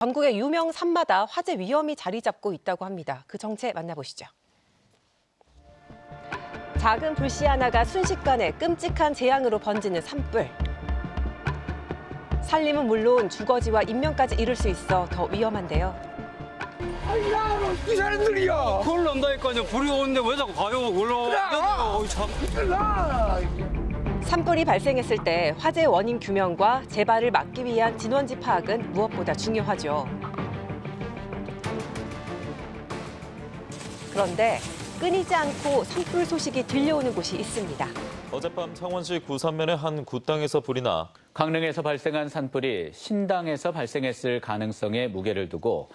전국의 유명 산마다 화재 위험이 자리 잡고 있다고 합니다. 그 정체 만나보시죠. 작은 불씨 하나가 순식간에 끔찍한 재앙으로 번지는 산불. 산림은 물론 주거지와 인명까지 이룰 수 있어 더 위험한데요. 아야, 이 사람들이야. 그걸 난다니까요. 불이 오는데 왜 자꾸 가요? 올라와요. 참. 산불이 발생했을 때 화재 원인 규명과 재발을 막기 위한 진원지 파악은 무엇보다 중요하죠. 그런데 끊이지 않고 산불 소식이 들려오는 곳이 있습니다. 어젯밤 창원시 구산면의 한 굿당에서 불이 나 강릉에서 발생한 산불이 신당에서 발생했을 가능성에 무게를 두고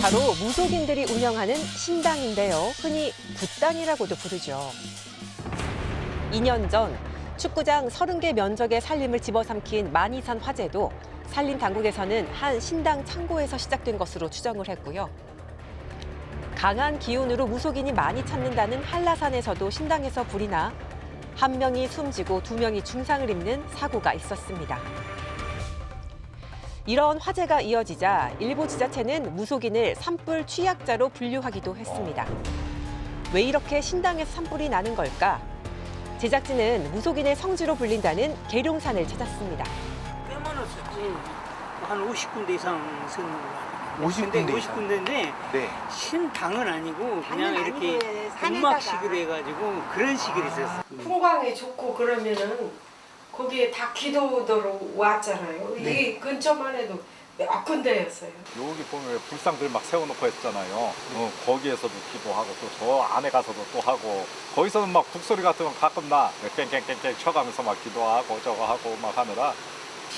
바로 무속인들이 운영하는 신당인데요. 흔히 굿당이라고도 부르죠. 2년 전 축구장 30개 면적의 산림을 집어삼킨 만이산 화재도 산림당국에서는 한 신당 창고에서 시작된 것으로 추정을 했고요. 강한 기운으로 무속인이 많이 찾는다는 한라산에서도 신당에서 불이 나 한 명이 숨지고 2명이 중상을 입는 사고가 있었습니다. 이런 화재가 이어지자 일부 지자체는 무속인을 산불 취약자로 분류하기도 했습니다. 왜 이렇게 신당에서 산불이 나는 걸까? 제작진은 무속인의 성지로 불린다는 계룡산을 찾았습니다. 꽤 많았었지. 한 50군데 이상 쓰는 거 같아요. 50군데 50군데인데 네. 신당은 아니고 그냥 당은 이렇게 아니고 산에다가. 음악식으로 해가지고 그런 식으로 있었어. 풍광이 좋고 그러면은 거기에 다 기도도로 왔잖아요. 이 근처만 해도 몇 군데였어요. 여기 보면 왜 불상들 막 세워놓고 했잖아요. 거기에서도 기도하고 또 저 안에 가서도 또 하고 거기서는 막 북소리 같은 건 가끔 나 깽깽깽깽 쳐가면서 막 기도하고 저거 하고 막 하느라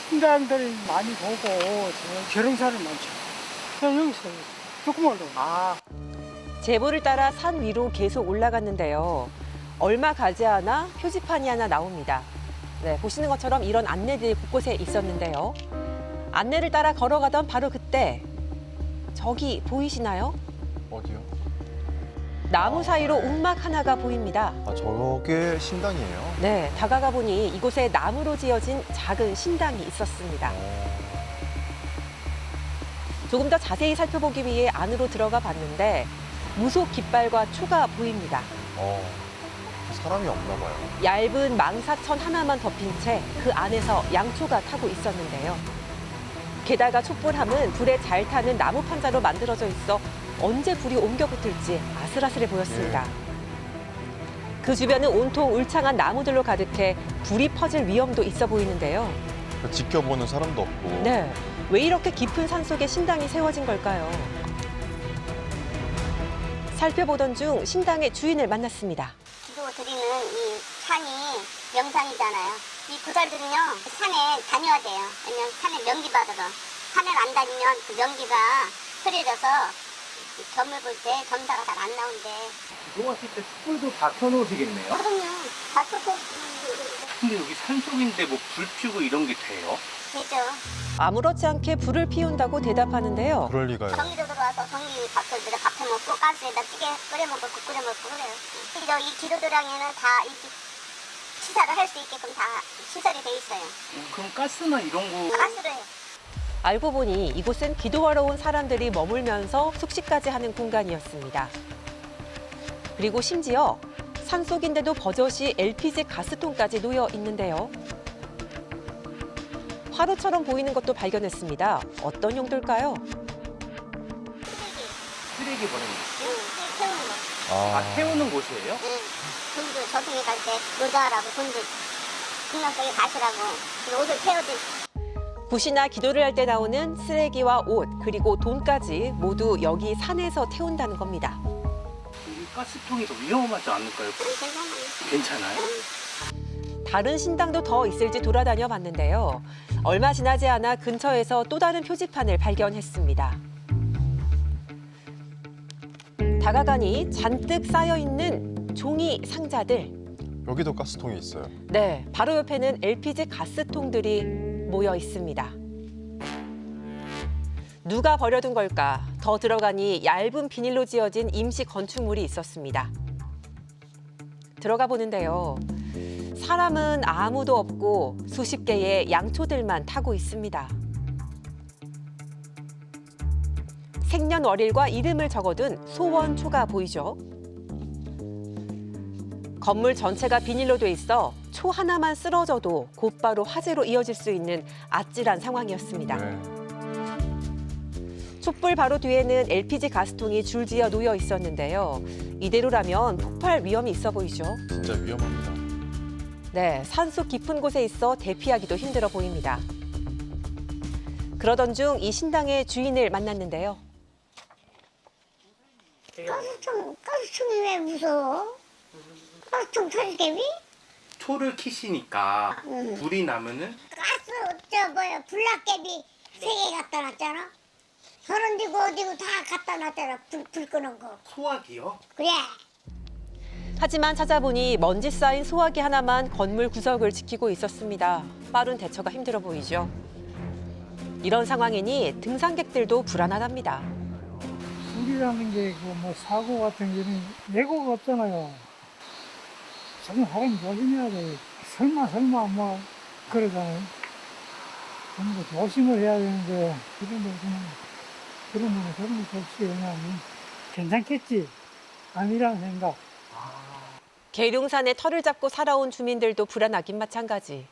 신당들 많이 보고 저 계룡산을 많죠. 그냥 여기서 조금만 더. 제보를 따라 산 위로 계속 올라갔는데요. 얼마 가지 않아 표지판이 하나 나옵니다. 네, 보시는 것처럼 이런 안내들이 곳곳에 있었는데요. 안내를 따라 걸어가던 바로 그때 저기 보이시나요? 어디요? 나무 사이로 움막 하나가 보입니다. 아, 저게 신당이에요? 네, 다가가 보니 이곳에 나무로 지어진 작은 신당이 있었습니다. 조금 더 자세히 살펴보기 위해 안으로 들어가 봤는데 무속 깃발과 초가 보입니다. 사람이 없나 봐요. 얇은 망사천 하나만 덮인 채 그 안에서 양초가 타고 있었는데요. 게다가 촛불함은 불에 잘 타는 나무 판자로 만들어져 있어 언제 불이 옮겨 붙을지 아슬아슬해 보였습니다. 그 주변은 온통 울창한 나무들로 가득해 불이 퍼질 위험도 있어 보이는데요. 지켜보는 사람도 없고. 네, 왜 이렇게 깊은 산속에 신당이 세워진 걸까요? 살펴보던 중 신당의 주인을 만났습니다. 기도 드리는 이 산이 명산이잖아요. 이 부자들은요 산에 다녀야 돼요. 왜냐면 산에 명기 받으러. 산을 안 다니면 그 명기가 흐려져서 점을 볼 때 점사가 잘 안 나온대. 기도하실 때 숯불도 다 켜놓으시겠네요? 그럼요. 다 쏟고 근데 여기 산속인데 뭐 불 피우고 이런 게 돼요? 되죠. 아무렇지 않게 불을 피운다고 대답하는데요. 그럴 리가요. 전기도 들어와서 전기 밥도 들어 밥 해먹고 가스에다 찌개 끓여 먹고 국 끓여 먹고 그래요. 그리고 이 기도도량에는 다 이렇게 시사를 할 수 있게끔 다 시설이 돼 있어요. 그럼 가스나 이런 거 가스로 해요. 알고 보니 이곳은 기도하러 온 사람들이 머물면서 숙식까지 하는 공간이었습니다. 그리고 심지어 산속인데도 버젓이 LPG 가스통까지 놓여 있는데요. 화로처럼 보이는 것도 발견했습니다. 어떤 용도일까요? 쓰레기 버리는 태우는 거. 아, 태우는 곳이에요? 돈도 저승에 갈 때 노자라고 돈도 금강석에 가시라고 옷을 태워드. 굿이나 기도를 할 때 나오는 쓰레기와 옷, 그리고 돈까지 모두 여기 산에서 태운다는 겁니다. 이 가스통이 더 위험하지 않을까요? 괜찮아요? 다른 신당도 더 있을지 돌아다녀 봤는데요. 얼마 지나지 않아 근처에서 또 다른 표지판을 발견했습니다. 다가가니 잔뜩 쌓여 있는 종이 상자들. 여기도 가스통이 있어요. 네, 바로 옆에는 LPG 가스통들이 모여 있습니다. 누가 버려둔 걸까? 더 들어가니 얇은 비닐로 지어진 임시 건축물이 있었습니다. 들어가 보는데요. 사람은 아무도 없고 수십 개의 양초들만 타고 있습니다. 생년월일과 이름을 적어둔 소원초가 보이죠. 건물 전체가 비닐로 돼 있어 초 하나만 쓰러져도 곧바로 화재로 이어질 수 있는 아찔한 상황이었습니다. 네. 촛불 바로 뒤에는 LPG 가스통이 줄지어 놓여 있었는데요. 이대로라면 폭발 위험이 있어 보이죠. 진짜 위험합니다. 네, 산속 깊은 곳에 있어 대피하기도 힘들어 보입니다. 그러던 중 이 신당의 주인을 만났는데요. 가스통이 왜 무서워? 가스통 터지개비? 초를 키시니까 불이 나면은 불났개비 3개 갖다 놨잖아. 저런 데고 어디고 다 갖다 놨잖아. 불 끄는 거. 소화기요? 그래. 하지만 찾아보니 먼지 쌓인 소화기 하나만 건물 구석을 지키고 있었습니다. 빠른 대처가 힘들어 보이죠. 이런 상황이니 등산객들도 불안하답니다. 불이라는 게 뭐 사고 같은 게는 예고가 없잖아요. 정말 사람이 조심해야 돼. 설마 뭐 그러잖아요. 정말 조심을 해야 되는데 이런 거 그냥 그런 거 없이 그냥 괜찮겠지 아니라는 생각. 계룡산에 터를 잡고 살아온 주민들도 불안하긴 마찬가지.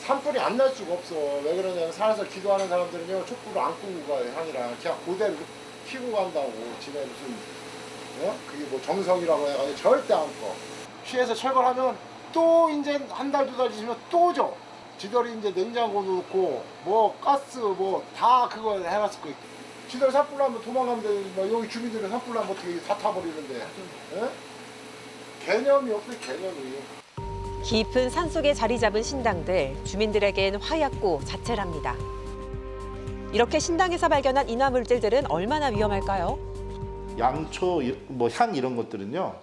산불이 안 날 수가 없어. 왜 그러냐면 산에서 기도하는 사람들은요 촛불을 안 끄고 가요. 향이랑 그냥 그대로 피고 간다고. 집에 무슨 그게 뭐 정성이라고 해가지고 절대 안 꺼. 시에서 철거하면 또 이제 한 달, 2달 지나면 또 줘. 지들이 이제 냉장고 넣고 뭐 가스 뭐 다 그거 해놨을 거예요. 지들 산불 나면 도망가면 돼. 여기 주민들은 산불 나면 어떻게 다 타버리는데. 개념이 없어요, 개념이. 깊은 산속에 자리 잡은 신당들, 주민들에겐 화약고 자체랍니다. 이렇게 신당에서 발견한 인화물질들은 얼마나 위험할까요? 양초, 뭐 향 이런 것들은요.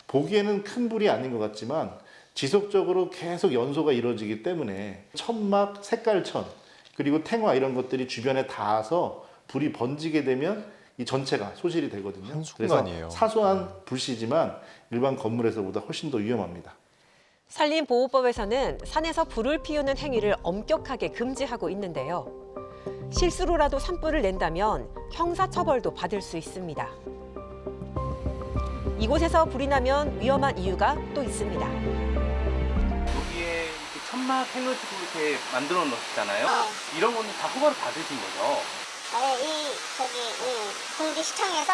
보기에는 큰 불이 아닌 것 같지만 지속적으로 계속 연소가 이루어지기 때문에 천막, 색깔천, 그리고 탱화 이런 것들이 주변에 닿아서 불이 번지게 되면 이 전체가 소실이 되거든요. 한순간이에요. 그래서 사소한 불씨지만 일반 건물에서보다 훨씬 더 위험합니다. 산림보호법에서는 산에서 불을 피우는 행위를 엄격하게 금지하고 있는데요. 실수로라도 산불을 낸다면 형사처벌도 받을 수 있습니다. 이곳에서 불이 나면 위험한 이유가 또 있습니다. 여기에 이렇게 천막 해놓으시고 이렇게 만들어 놓으셨잖아요. 이런 거는 다 허가를 받으신 거죠? 공기시청에서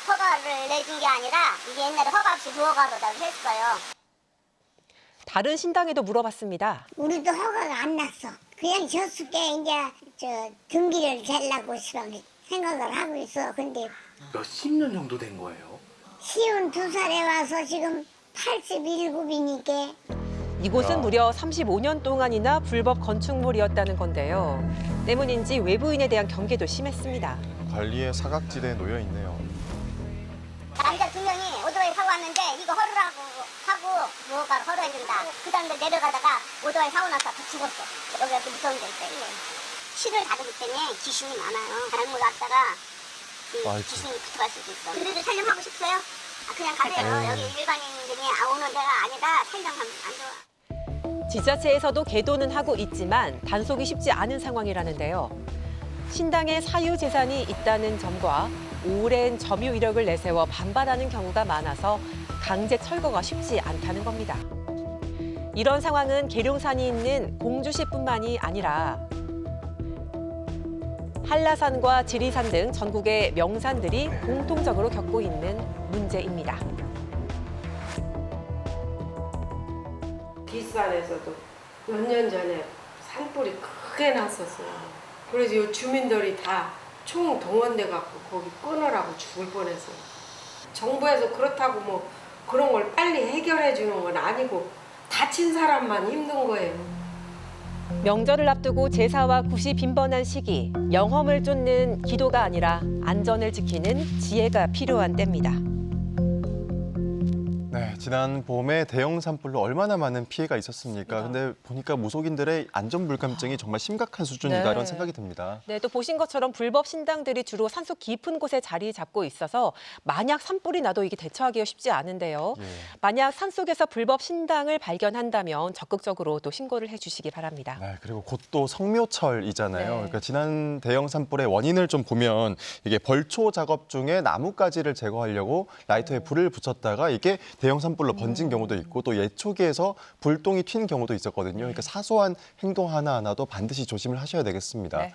허가를 내준 게 아니라 이게 옛날에 허가 없이 무허가로다가 했어요. 다른 신당에도 물어봤습니다. 우리도 허가가 안 났어. 그냥 저수께 이제 등기를 재려고 생각을 하고 있어. 근데 몇십 년 정도 된 거예요? 52살에 와서 지금 87이니까. 이곳은 무려 35년 동안이나 불법 건축물이었다는 건데요. 때문인지 외부인에 대한 경계도 심했습니다. 관리의 사각지대에 놓여 있네요. 남자 2명이 오토바이 타고 왔는데 이거 허르라고 하고 무허가로 허르해준다. 그 사람들 내려가다가 오토바이 사고 나서 다 죽었어. 여기가 또 무서운 데 있어요. 신을 다루기 때문에 귀신이 많아요. 잘못 왔다가 귀신이 붙어갈 수도 있어. 그래도 촬영하고 싶어요? 그냥 가세요. 여기 일반인들이 오는 데가 아니라 촬영하면 안 좋아. 지자체에서도 계도는 하고 있지만 단속이 쉽지 않은 상황이라는데요. 신당에 사유 재산이 있다는 점과 오랜 점유 이력을 내세워 반발하는 경우가 많아서 강제 철거가 쉽지 않다는 겁니다. 이런 상황은 계룡산이 있는 공주시뿐만이 아니라 한라산과 지리산 등 전국의 명산들이 공통적으로 겪고 있는 문제입니다. 뒷산에서도 몇 년 전에 산불이 크게 났었어요. 그래서 이 주민들이 다 총 동원돼 갖고 거기 끊으라고 죽을 뻔했어요. 정부에서 그렇다고 뭐 그런 걸 빨리 해결해 주는 건 아니고 다친 사람만 힘든 거예요. 명절을 앞두고 제사와 굿이 빈번한 시기, 영험을 쫓는 기도가 아니라 안전을 지키는 지혜가 필요한 때입니다. 네, 지난 봄에 대형 산불로 얼마나 많은 피해가 있었습니까? 근데 보니까 무속인들의 안전 불감증이 정말 심각한 수준이다 네. 이런 생각이 듭니다. 네, 또 보신 것처럼 불법 신당들이 주로 산속 깊은 곳에 자리 잡고 있어서 만약 산불이 나도 이게 대처하기가 쉽지 않은데요. 예. 만약 산속에서 불법 신당을 발견한다면 적극적으로 또 신고를 해주시기 바랍니다. 네, 그리고 곧 또 성묘철이잖아요. 네. 그러니까 지난 대형 산불의 원인을 좀 보면 이게 벌초 작업 중에 나뭇가지를 제거하려고 라이터에 불을 붙였다가 이게 대형 산불로 번진 경우도 있고 또 예초기에서 불똥이 튄 경우도 있었거든요. 그러니까 사소한 행동 하나하나도 반드시 조심을 하셔야 되겠습니다. 네.